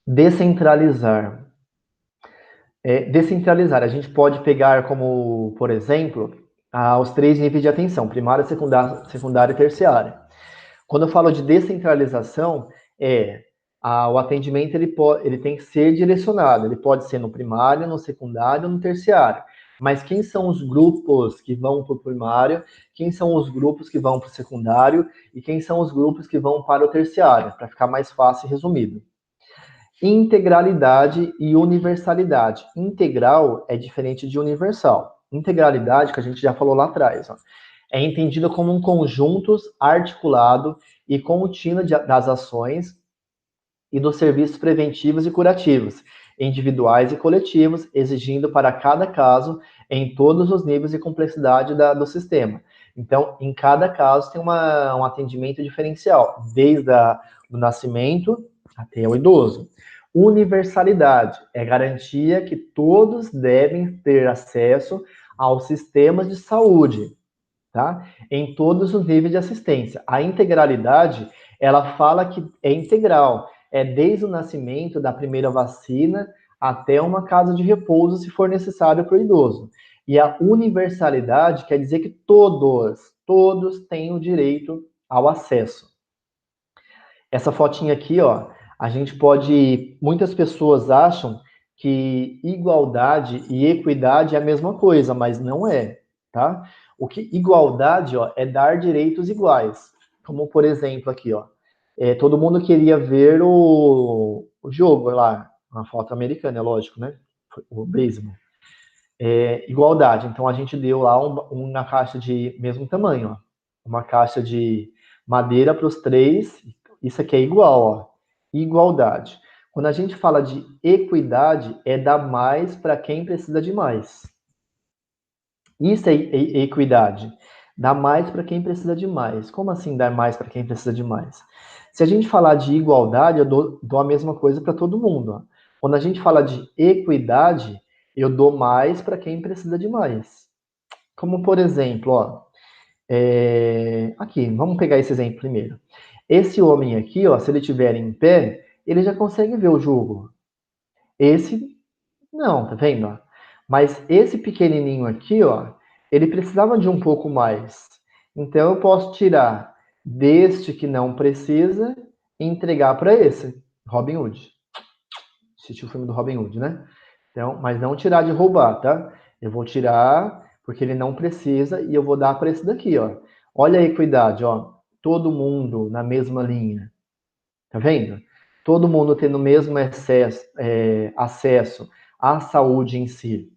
Descentralizar. Descentralizar. A gente pode pegar como, por exemplo, os 3 níveis de atenção, primária, secundária e terciária. Quando eu falo de descentralização, o atendimento ele tem que ser direcionado, ele pode ser no primário, no secundário, no terciário. Mas quem são os grupos que vão para o primário, quem são os grupos que vão para o secundário e quem são os grupos que vão para o terciário, para ficar mais fácil e resumido. Integralidade e universalidade. Integral é diferente de universal. Integralidade, que a gente já falou lá atrás, é entendida como um conjunto articulado e contínuo das ações e dos serviços preventivos e curativos, individuais e coletivos, exigindo para cada caso, em todos os níveis de complexidade do sistema. Então, em cada caso tem um atendimento diferencial, desde o nascimento até o idoso. Universalidade é garantia que todos devem ter acesso aos sistemas de saúde, tá? Em todos os níveis de assistência. A integralidade, ela fala que é integral, é desde o nascimento da primeira vacina até uma casa de repouso, se for necessário para o idoso. E a universalidade quer dizer que todos têm o direito ao acesso. Essa fotinha aqui, ó, a gente pode... Muitas pessoas acham que igualdade e equidade é a mesma coisa, mas não é, tá? O que igualdade, ó, é dar direitos iguais. Como, por exemplo, aqui, ó. Todo mundo queria ver o jogo lá, na foto americana, é lógico, né? O beisebol. Igualdade. Então, a gente deu lá uma caixa de mesmo tamanho, ó. Uma caixa de madeira para os três. Isso aqui é igual, ó. Igualdade. Quando a gente fala de equidade, é dar mais para quem precisa de mais. Isso é equidade. Dar mais para quem precisa de mais. Como assim dar mais para quem precisa de mais? Se a gente falar de igualdade, eu dou a mesma coisa para todo mundo. Ó. Quando a gente fala de equidade, eu dou mais para quem precisa de mais. Como, por exemplo, ó, aqui, vamos pegar esse exemplo primeiro. Esse homem aqui, ó, se ele estiver em pé, ele já consegue ver o jogo. Esse, não, tá vendo? Ó? Mas esse pequenininho aqui, ó, ele precisava de um pouco mais. Então, eu posso tirar deste que não precisa e entregar para esse, Robin Hood. Assistiu o filme do Robin Hood, né? Então, mas não tirar de roubar, tá? Eu vou tirar porque ele não precisa e eu vou dar para esse daqui, ó. Olha a equidade, ó. Todo mundo na mesma linha. Tá vendo? Todo mundo tendo o mesmo acesso à saúde em si.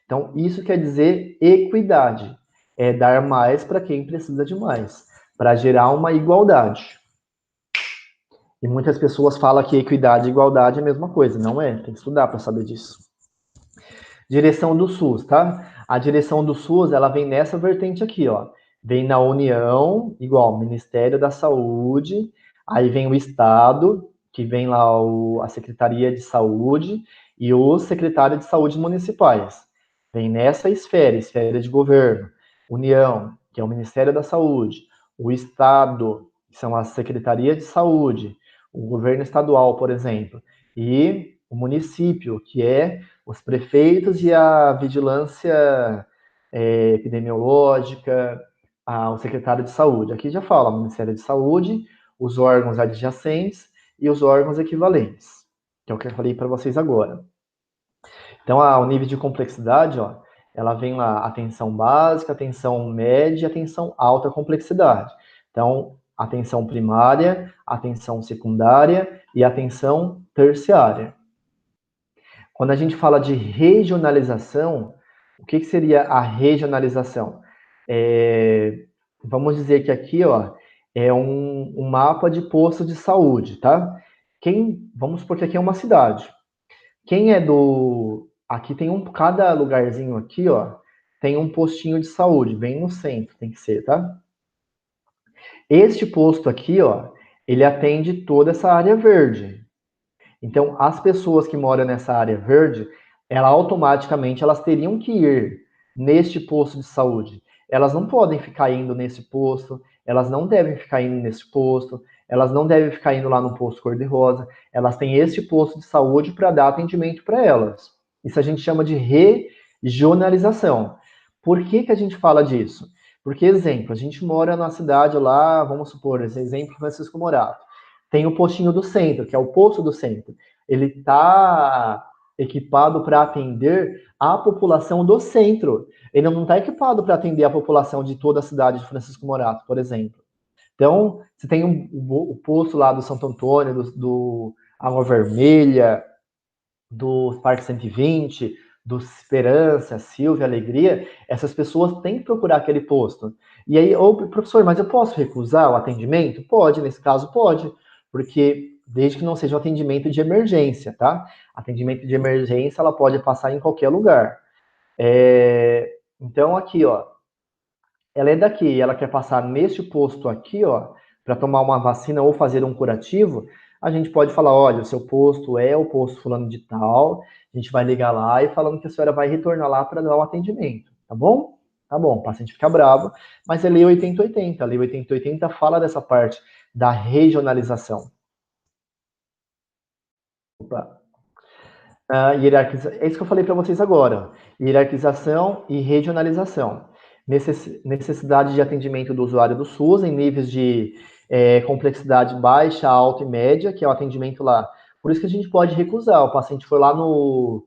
Então, isso quer dizer equidade. É dar mais para quem precisa de mais, para gerar uma igualdade. E muitas pessoas falam que equidade e igualdade é a mesma coisa. Não é, tem que estudar para saber disso. Direção do SUS, tá? A direção do SUS, ela vem nessa vertente aqui, ó. Vem na União, igual, Ministério da Saúde, aí vem o Estado, que vem lá a Secretaria de Saúde e os secretários de saúde municipais. Vem nessa esfera de governo. União, que é o Ministério da Saúde, o Estado, que são as secretarias de saúde, o governo estadual, por exemplo, e o município, que é os prefeitos e a vigilância epidemiológica, o secretário de saúde. Aqui já fala o Ministério de Saúde, os órgãos adjacentes e os órgãos equivalentes, que é o que eu falei para vocês agora. Então, o nível de complexidade, ó, ela vem lá atenção básica, atenção média, atenção alta complexidade. Então, atenção primária, atenção secundária e atenção terciária. Quando a gente fala de regionalização, o que seria a regionalização? Vamos dizer que aqui, ó, é um mapa de posto de saúde, tá? Vamos supor que aqui é uma cidade. Quem é aqui tem cada lugarzinho aqui, ó, tem um postinho de saúde, bem no centro, tem que ser, tá? Este posto aqui, ó, ele atende toda essa área verde. Então, as pessoas que moram nessa área verde, elas teriam que ir neste posto de saúde. Elas não podem ficar indo nesse posto, elas não devem ficar indo nesse posto, elas não devem ficar indo lá no posto cor-de-rosa. Elas têm este posto de saúde para dar atendimento para elas. Isso a gente chama de regionalização. Por que a gente fala disso? Porque, exemplo, a gente mora na cidade lá, vamos supor, esse exemplo Francisco Morato. Tem o postinho do centro, que é o posto do centro. Ele está equipado para atender a população do centro. Ele não está equipado para atender a população de toda a cidade de Francisco Morato, por exemplo. Então, você tem o posto lá do Santo Antônio, do Água Vermelha, do Parque 120, do Esperança, Silvia, Alegria, essas pessoas têm que procurar aquele posto. E aí, professor, mas eu posso recusar o atendimento? Pode, nesse caso pode, porque desde que não seja um atendimento de emergência, tá? Atendimento de emergência, ela pode passar em qualquer lugar. Então, aqui, ó, ela é daqui, ela quer passar neste posto aqui, ó, para tomar uma vacina ou fazer um curativo, a gente pode falar, olha, o seu posto é o posto fulano de tal, a gente vai ligar lá e falando que a senhora vai retornar lá para dar o atendimento, tá bom? Tá bom, o paciente fica bravo, mas é lei 8080, a lei 8080 fala dessa parte da regionalização. Opa. É isso que eu falei para vocês agora, hierarquização e regionalização. Necessidade de atendimento do usuário do SUS em níveis de complexidade baixa, alta e média, que é o atendimento lá. Por isso que a gente pode recusar. O paciente foi lá no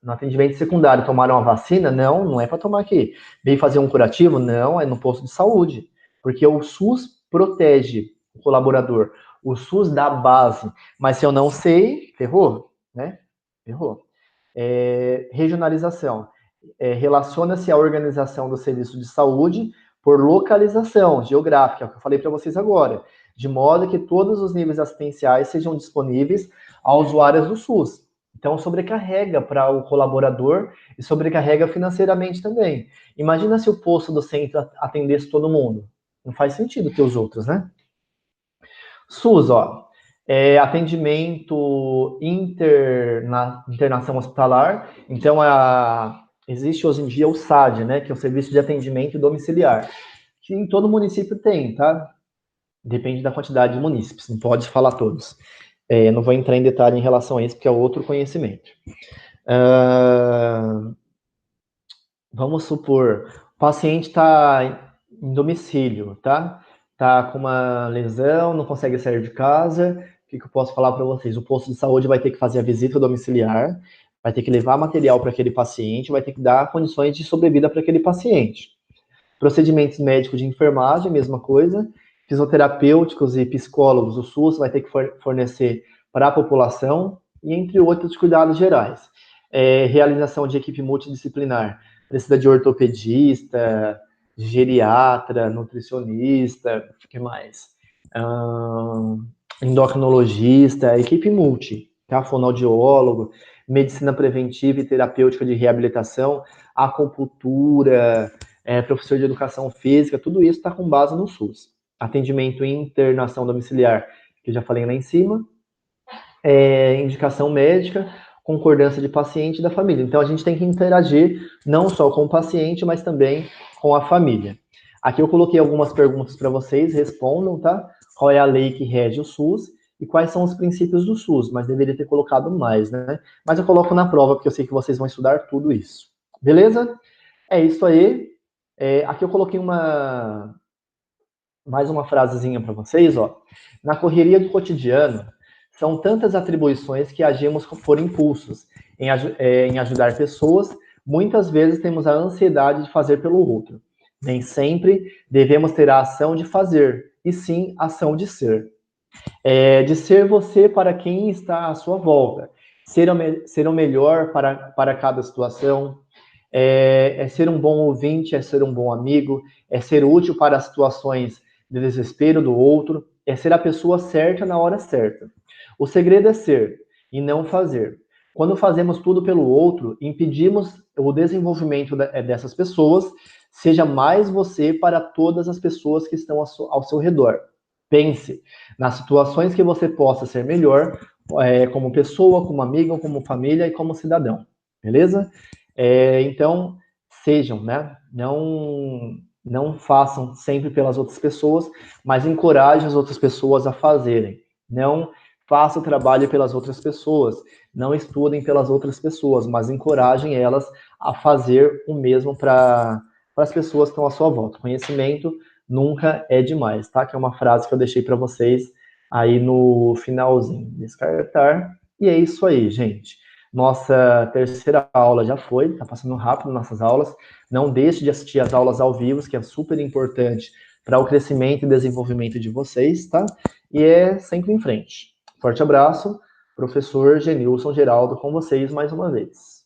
atendimento secundário tomar uma vacina? Não, não é para tomar aqui. Veio fazer um curativo? Não, é no posto de saúde. Porque o SUS protege o colaborador. O SUS dá base. Mas se eu não sei, ferrou, né? Ferrou. Regionalização. Relaciona-se à organização do serviço de saúde por localização geográfica, que eu falei para vocês agora, de modo que todos os níveis assistenciais sejam disponíveis aos usuários do SUS. Então, sobrecarrega para o colaborador e sobrecarrega financeiramente também. Imagina se o posto do centro atendesse todo mundo. Não faz sentido ter os outros, né? SUS, ó, atendimento internação hospitalar. Então, existe hoje em dia o SAD, né, que é o Serviço de Atendimento Domiciliar, que em todo município tem, tá? Depende da quantidade de munícipes, não pode falar todos. Não vou entrar em detalhe em relação a isso, porque é outro conhecimento. Vamos supor, o paciente está em domicílio, tá? Tá com uma lesão, não consegue sair de casa. O que eu posso falar para vocês? O posto de saúde vai ter que fazer a visita domiciliar, vai ter que levar material para aquele paciente, vai ter que dar condições de sobrevida para aquele paciente. Procedimentos médicos de enfermagem, mesma coisa. Fisioterapêuticos e psicólogos, o SUS vai ter que fornecer para a população, e entre outros cuidados gerais. Realização de equipe multidisciplinar. Precisa de ortopedista, geriatra, nutricionista, o que mais? Endocrinologista, equipe multi, tá? Fonoaudiólogo, medicina preventiva e terapêutica de reabilitação, acupuntura, professor de educação física, tudo isso está com base no SUS. Atendimento e internação domiciliar, que eu já falei lá em cima, indicação médica, concordância de paciente e da família. Então, a gente tem que interagir não só com o paciente, mas também com a família. Aqui eu coloquei algumas perguntas para vocês, respondam, tá? Qual é a lei que rege o SUS e quais são os princípios do SUS, mas deveria ter colocado mais, né? Mas eu coloco na prova, porque eu sei que vocês vão estudar tudo isso. Beleza? É isso aí. Aqui eu coloquei mais uma frasezinha para vocês, ó. Na correria do cotidiano, são tantas atribuições que agimos por impulsos em ajudar pessoas. Muitas vezes temos a ansiedade de fazer pelo outro. Nem sempre devemos ter a ação de fazer, e sim a ação de ser. De ser você para quem está à sua volta. Ser o melhor para cada situação. Ser um bom ouvinte, é ser um bom amigo, é ser útil para as situações de desespero do outro, é ser a pessoa certa na hora certa. O segredo é ser e não fazer. Quando fazemos tudo pelo outro, impedimos o desenvolvimento dessas pessoas. Seja mais você para todas as pessoas que estão ao seu redor. Pense nas situações que você possa ser melhor, como pessoa, como amiga, como família e como cidadão. Beleza? Então, sejam, né? Não façam sempre pelas outras pessoas, mas encorajem as outras pessoas a fazerem. Não façam o trabalho pelas outras pessoas, não estudem pelas outras pessoas, mas encorajem elas a fazer o mesmo para as pessoas que estão à sua volta. Conhecimento nunca é demais, tá? Que é uma frase que eu deixei para vocês aí no finalzinho. Descartar. E é isso aí, gente. Nossa terceira aula já foi, tá passando rápido nossas aulas. Não deixe de assistir as aulas ao vivo, que é super importante para o crescimento e desenvolvimento de vocês, tá? E é sempre em frente. Forte abraço, professor Genilson Geraldo com vocês mais uma vez.